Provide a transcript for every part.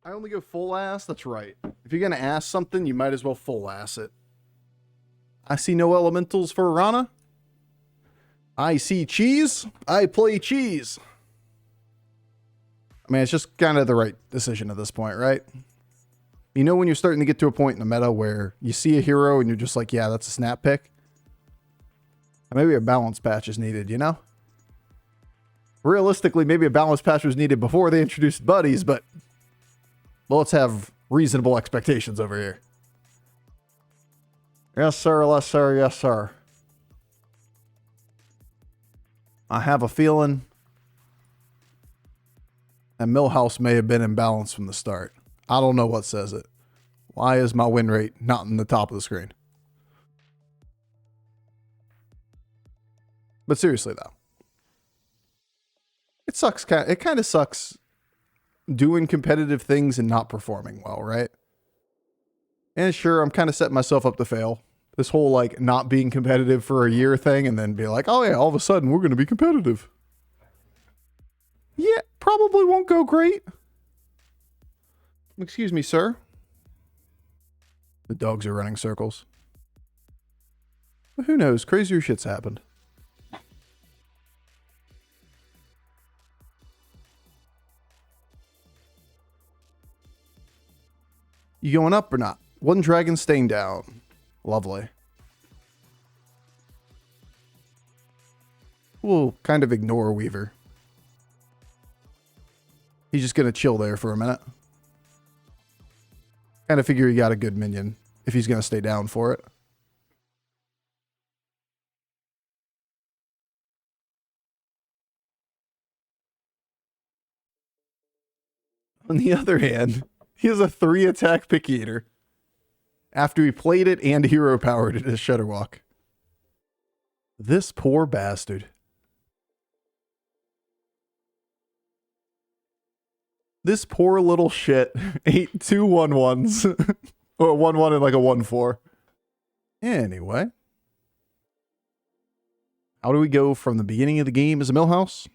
I only go full ass? That's right. If you're going to ass something, you might as well full ass it. I see no elementals for Arana. I see cheese. I play cheese. I mean, it's just kind of the right decision at this point, right? You know when you're starting to get to a point in the meta where you see a hero and you're just like, yeah, that's a snap pick? Maybe a balance patch is needed, you know? Realistically, maybe a balance patch was needed before they introduced buddies, but well, let's have reasonable expectations over here. Yes, sir. Yes, sir. Yes, sir. I have a feeling that Millhouse may have been imbalanced from the start. I don't know what says it. Why is my win rate not in the top of the screen? But seriously, though. It sucks. It kind of sucks doing competitive things and not performing well, right? And sure, I'm kind of setting myself up to fail. This whole, like, not being competitive for a year thing and then be like, oh yeah, all of a sudden we're going to be competitive. Yeah, probably won't go great. Excuse me, sir. The dogs are running circles. But who knows? Crazier shit's happened. You going up or not? One dragon staying down. Lovely. We'll kind of ignore Weaver. He's just going to chill there for a minute. Kind of figure he got a good minion if he's going to stay down for it. On the other hand, he has a 3-attack Pick Eater after he played it and hero powered it as Shudderwalk. This poor bastard. This poor little shit ate 2 1/1s. Or a 1/1 and like a 1/4. Anyway. How do we go from the beginning of the game as a Millhouse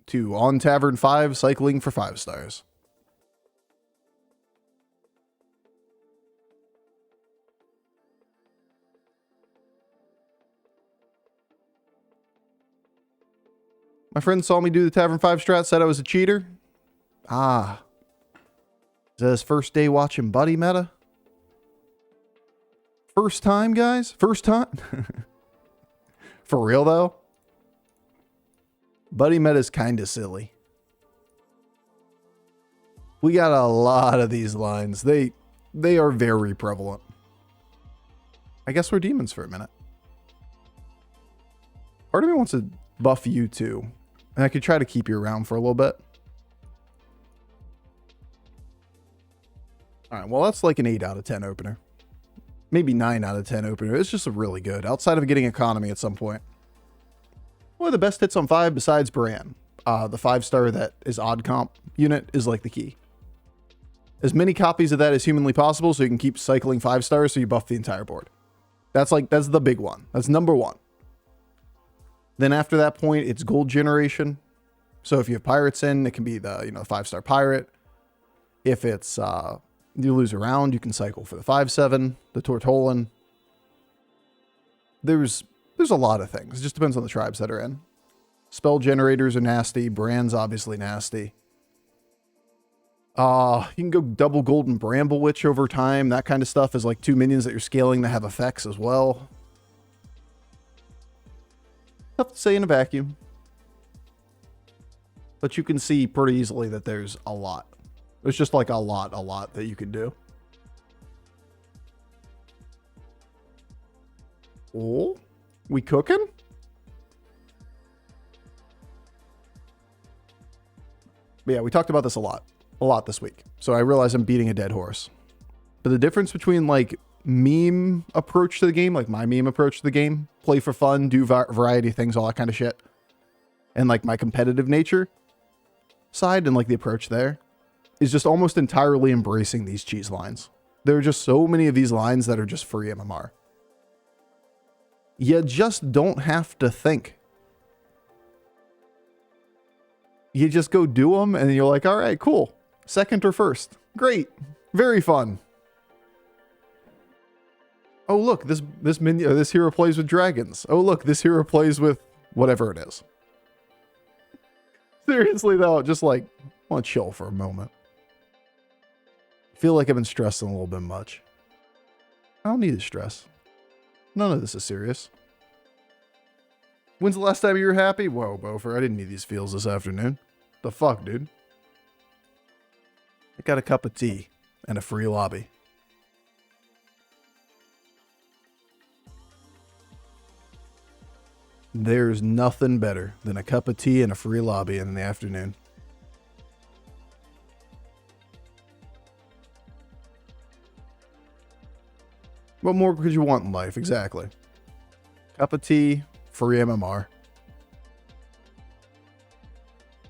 to on Tavern 5 cycling for 5 stars? My friend saw me do the Tavern 5 strat, said I was a cheater. Ah. Is that his first day watching Buddy meta? First time, guys? First time? For real, though? Buddy meta is kind of silly. We got a lot of these lines. They are very prevalent. I guess we're demons for a minute. Part of me wants to buff you too. And I could try to keep you around for a little bit. Alright, well that's like an 8 out of 10 opener. Maybe 9 out of 10 opener. It's just really good. Outside of getting economy at some point. One of the best hits on 5 besides Bran. The 5-star that is odd comp unit is like the key. As many copies of that as humanly possible so you can keep cycling 5 stars so you buff the entire board. That's the big one. That's number 1. Then after that point, it's gold generation. So if you have pirates in, it can be the 5-star pirate. If it's you lose a round, you can cycle for the 5/7, the Tortolan. There's a lot of things. It just depends on the tribes that are in. Spell generators are nasty. Bran's obviously nasty. You can go double Golden Bramble Witch over time. That kind of stuff is like 2 minions that you're scaling that have effects as well. Tough to say in a vacuum. But you can see pretty easily that there's a lot. There's just like a lot that you can do. Oh, we cooking? But yeah, we talked about this a lot this week. So I realize I'm beating a dead horse. But the difference between like meme approach to the game, like my meme approach to the game, play for fun, do variety of things, all that kind of shit, and like my competitive nature side and like the approach there is just almost entirely embracing these cheese lines. There are just so many of these lines that are just free MMR. You just don't have to think. You just go do them and you're like, all right, cool. Second or first. Great. Very fun. Oh, look, this hero plays with dragons. Oh, look, this hero plays with whatever it is. Seriously, though, just like, I want to chill for a moment. I feel like I've been stressing a little bit much. I don't need to stress. None of this is serious. When's the last time you were happy? Whoa, Bofur, I didn't need these feels this afternoon. The fuck, dude? I got a cup of tea and a free lobby. There's nothing better than a cup of tea and a free lobby in the afternoon. What more could you want in life? Exactly. Cup of tea, free MMR.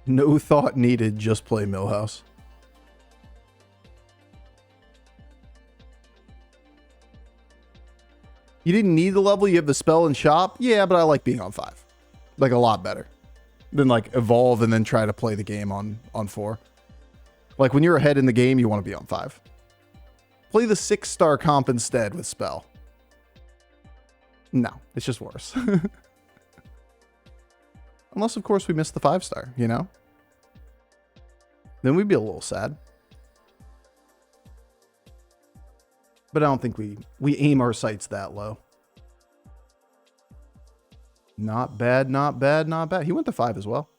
No thought needed, just play Millhouse. You didn't need the level, you have the spell and shop? Yeah, but I like being on 5. Like, a lot better than, like, evolve and then try to play the game on 4. Like, when you're ahead in the game, you want to be on 5. Play the 6-star comp instead with spell. No, it's just worse. Unless, of course, we missed the 5-star, you know? Then we'd be a little sad. But I don't think we aim our sights that low. Not bad, not bad, not bad. He went to 5 as well.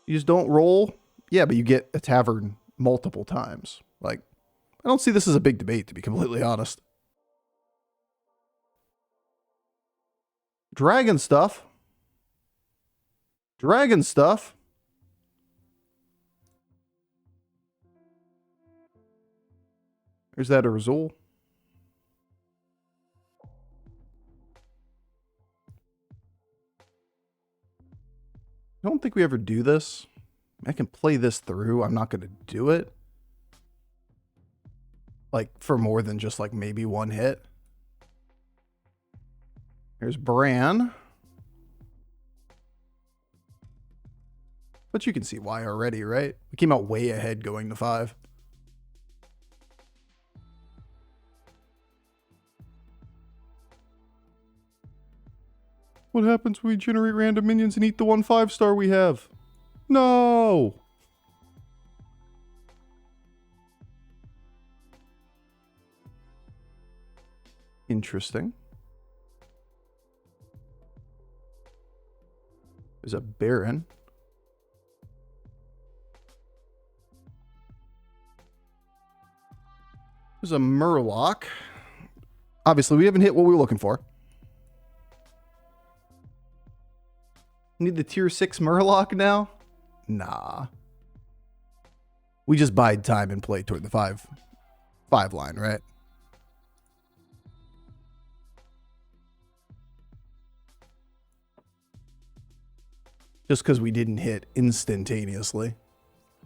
You just don't roll. Yeah, but you get a tavern multiple times. Like, I don't see this as a big debate, to be completely honest. Dragon stuff. Dragon stuff. Is that a Razul? I don't think we ever do this. I can play this through. I'm not going to do it. Like, for more than just, like, maybe one hit. Here's Bran. But you can see why already, right? We came out way ahead going to 5. What happens when we generate random minions and eat the 1 5-star we have? No! Interesting. There's a Baron. There's a Murloc. Obviously, we haven't hit what we were looking for. Need the tier 6 Murloc now? Nah. We just bide time and play toward the 5 line, right? Just because we didn't hit instantaneously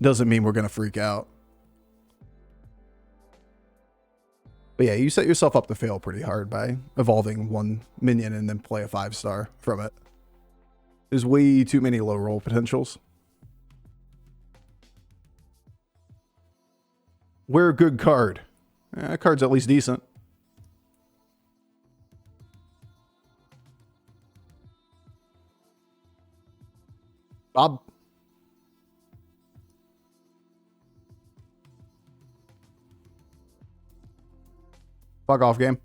doesn't mean we're going to freak out. But yeah, you set yourself up to fail pretty hard by evolving 1 minion and then play a 5-star from it. There's way too many low roll potentials. Wear a good card. That card's at least decent. Bob. Fuck off, game.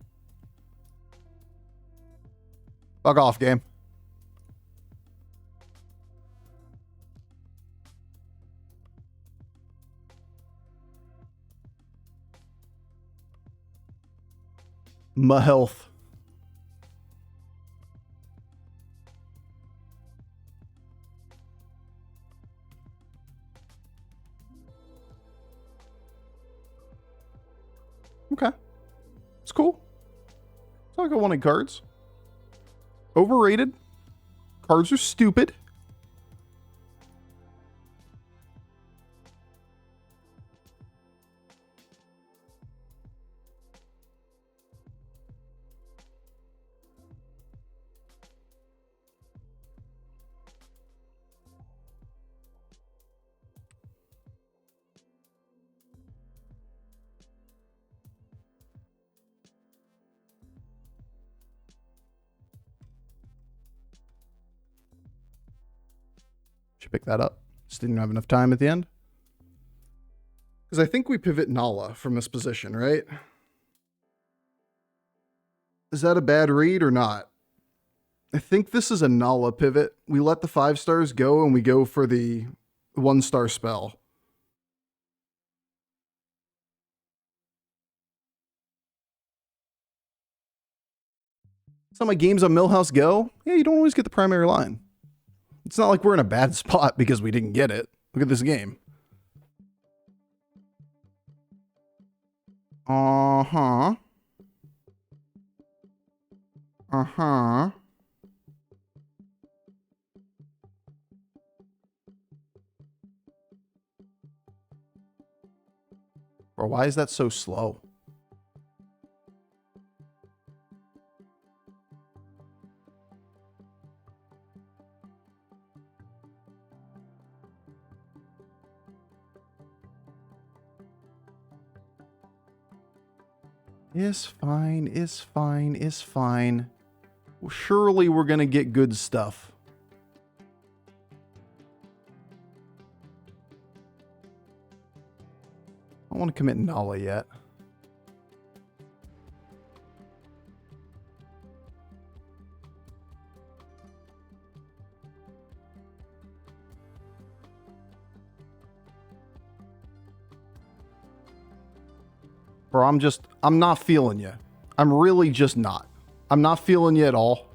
Fuck off, game. My health. Okay. It's cool. It's not like I wanted cards. Overrated. Cards are stupid. pick that up. Just didn't have enough time at the end. Because I think we pivot Nala from this position, right? Is that a bad read or not? I think this is a Nala pivot. We let the 5 stars go and we go for the 1-star spell. That's how my games on Millhouse go. Yeah, you don't always get the primary line. It's not like we're in a bad spot because we didn't get it. Look at this game. Uh-huh. Uh-huh. Bro, why is that so slow? It's fine, it's fine, it's fine. Well, surely we're gonna get good stuff. I don't want to commit Nala yet. Bro, I'm not feeling you. I'm really just not. I'm not feeling you at all.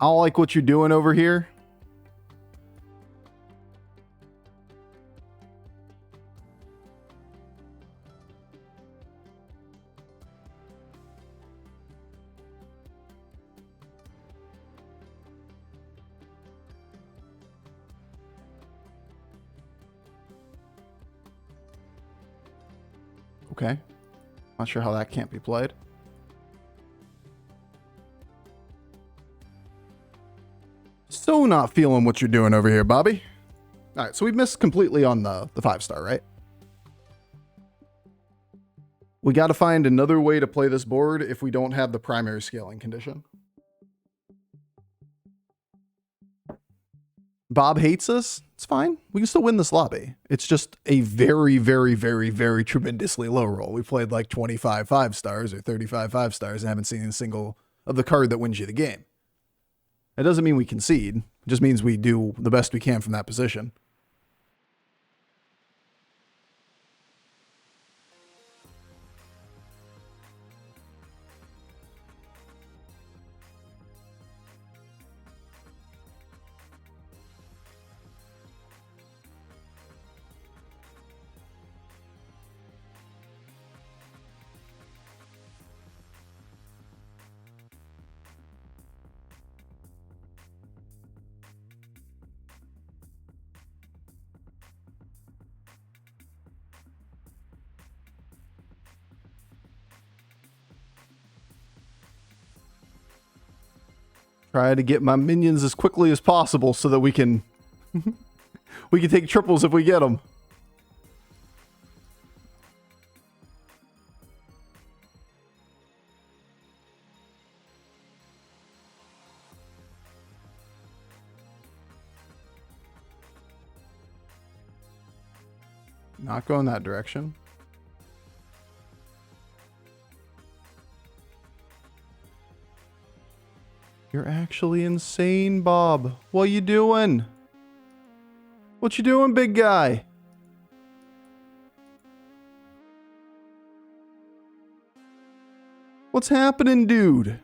I don't like what you're doing over here. Okay. Not sure how that can't be played. So not feeling what you're doing over here, Bobby. All right, so we missed completely on the 5-star, right? We got to find another way to play this board if we don't have the primary scaling condition. Bob hates us. It's fine. We can still win this lobby. It's just a very, very, very, very tremendously low roll. We played like 25 5-stars or 35 5-stars and haven't seen a single of the card that wins you the game. It doesn't mean we concede. It just means we do the best we can from that position. Try to get my minions as quickly as possible so that we can take triples if we get them. Not going that direction. You're actually insane, Bob. What you doing? What you doing, big guy? What's happening, dude?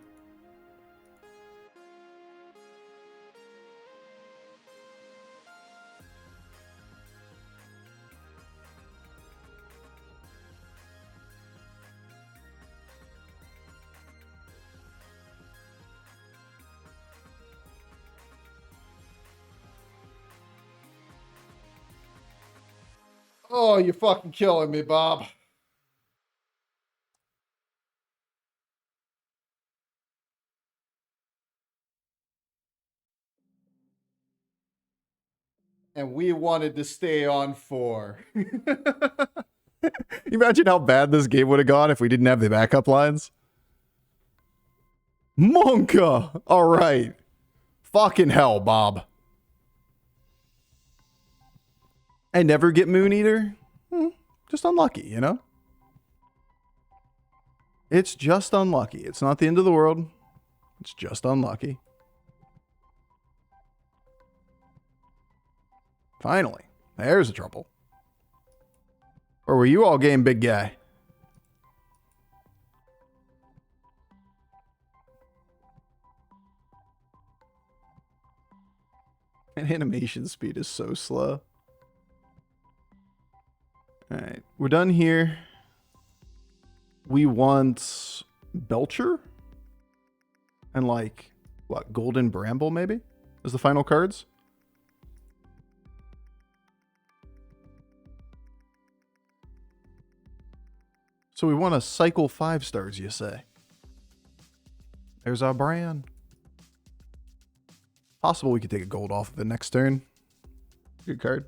Oh, you're fucking killing me, Bob. And we wanted to stay on 4. Imagine how bad this game would have gone if we didn't have the backup lines. Monka! All right. Fucking hell, Bob. I never get Moon Eater. Just unlucky, you know? It's just unlucky. It's not the end of the world. It's just unlucky. Finally. There's a trouble. Or were you all game, big guy? And animation speed is so slow. Alright, we're done here. We want Belcher? And like, what, Golden Bramble maybe? As the final cards? So we want to cycle 5 stars, you say? There's our brand. Possible we could take a gold off of it next turn. Good card.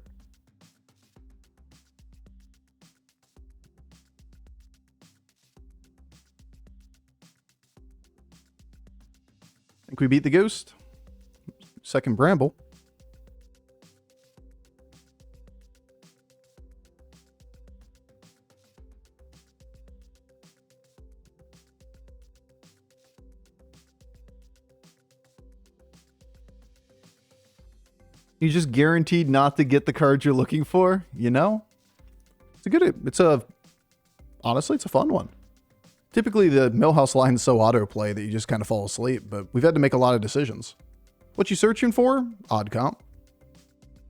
Think we beat the ghost. Second Bramble. You just guaranteed not to get the cards you're looking for, you know? Honestly, it's a fun one. Typically, the Millhouse line is so autoplay that you just kind of fall asleep, but we've had to make a lot of decisions. What you searching for? Odd comp.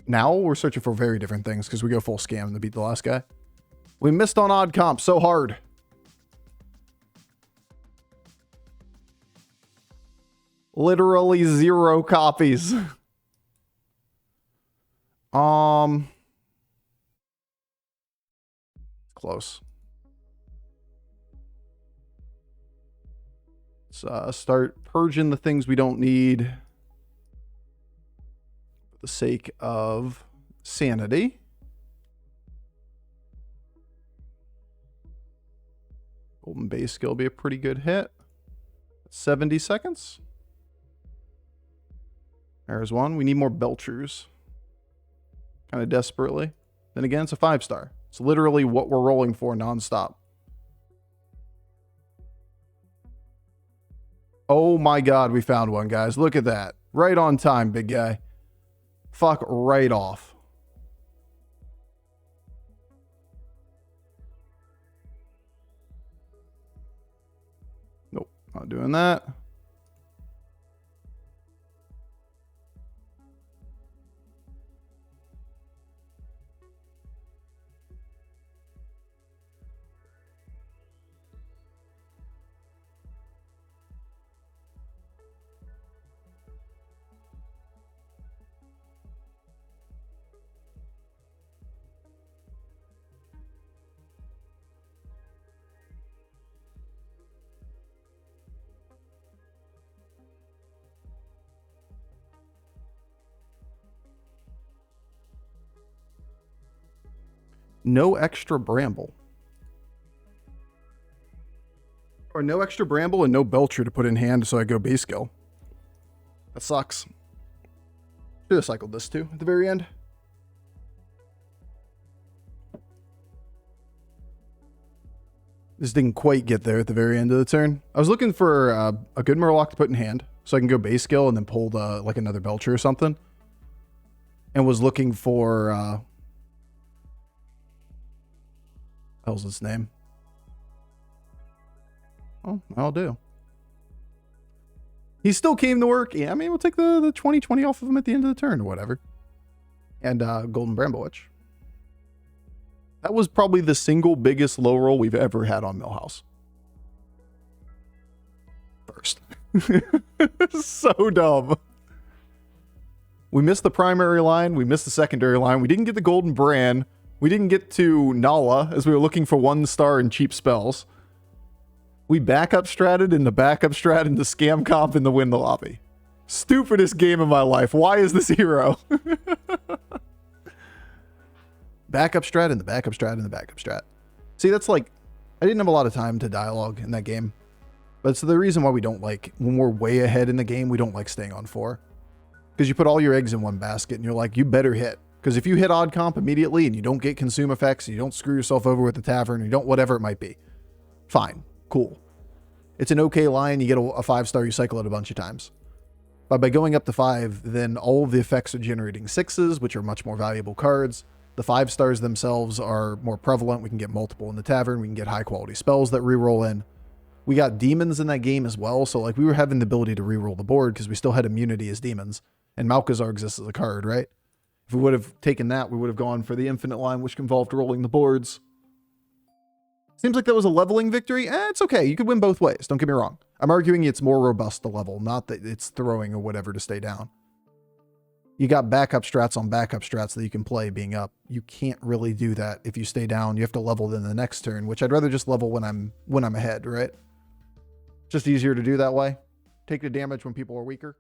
Now we're searching for very different things because we go full scam to beat the last guy. We missed on odd comp so hard. Literally 0 copies. Close. Let's start purging the things we don't need for the sake of sanity. Golden base skill will be a pretty good hit. 70 seconds. There's one. We need more Belchers. Kind of desperately. Then again, it's a 5-star. It's literally what we're rolling for nonstop. Oh my god, we found one, guys. Look at that. Right on time, big guy. Fuck right off. Nope, not doing that. No extra Bramble. Or no extra Bramble and no Belcher to put in hand, so I go base skill. That sucks. Should have cycled this too at the very end. This didn't quite get there at the very end of the turn. I was looking for a good Murloc to put in hand, so I can go base skill and then pull like another Belcher or something. And was looking for... hell's his name? Oh, I'll do. He still came to work. Yeah, I mean, we'll take the 20/20 off of him at the end of the turn or whatever. And Golden Bramble Witch. That was probably the single biggest low roll we've ever had on Millhouse. First. So dumb. We missed the primary line. We missed the secondary line. We didn't get the Golden Brand. We didn't get to Nala as we were looking for 1-star and cheap spells. We backup stratted in the backup strat into scam comp in the win the lobby. Stupidest game of my life. Why is this hero? Backup strat in the backup strat in the backup strat. See, that's like, I didn't have a lot of time to dialogue in that game. But it's the reason why we don't like, when we're way ahead in the game, we don't like staying on 4. Because you put all your eggs in one basket and you're like, you better hit. Because if you hit odd comp immediately and you don't get consume effects, and you don't screw yourself over with the tavern, you don't whatever it might be, fine, cool. It's an okay line. You get a 5-star, you cycle it a bunch of times. But by going up to 5, then all of the effects are generating 6s, which are much more valuable cards. The 5-stars themselves are more prevalent. We can get multiple in the tavern. We can get high quality spells that reroll in. We got demons in that game as well. So like we were having the ability to reroll the board because we still had immunity as demons. And Malchezaar exists as a card, right? If we would have taken that, we would have gone for the infinite line, which involved rolling the boards. Seems like that was a leveling victory. It's okay. You could win both ways. Don't get me wrong. I'm arguing it's more robust to level, not that it's throwing or whatever to stay down. You got backup strats on backup strats that you can play being up. You can't really do that if you stay down. You have to level in the next turn, which I'd rather just level when I'm ahead, right? Just easier to do that way. Take the damage when people are weaker.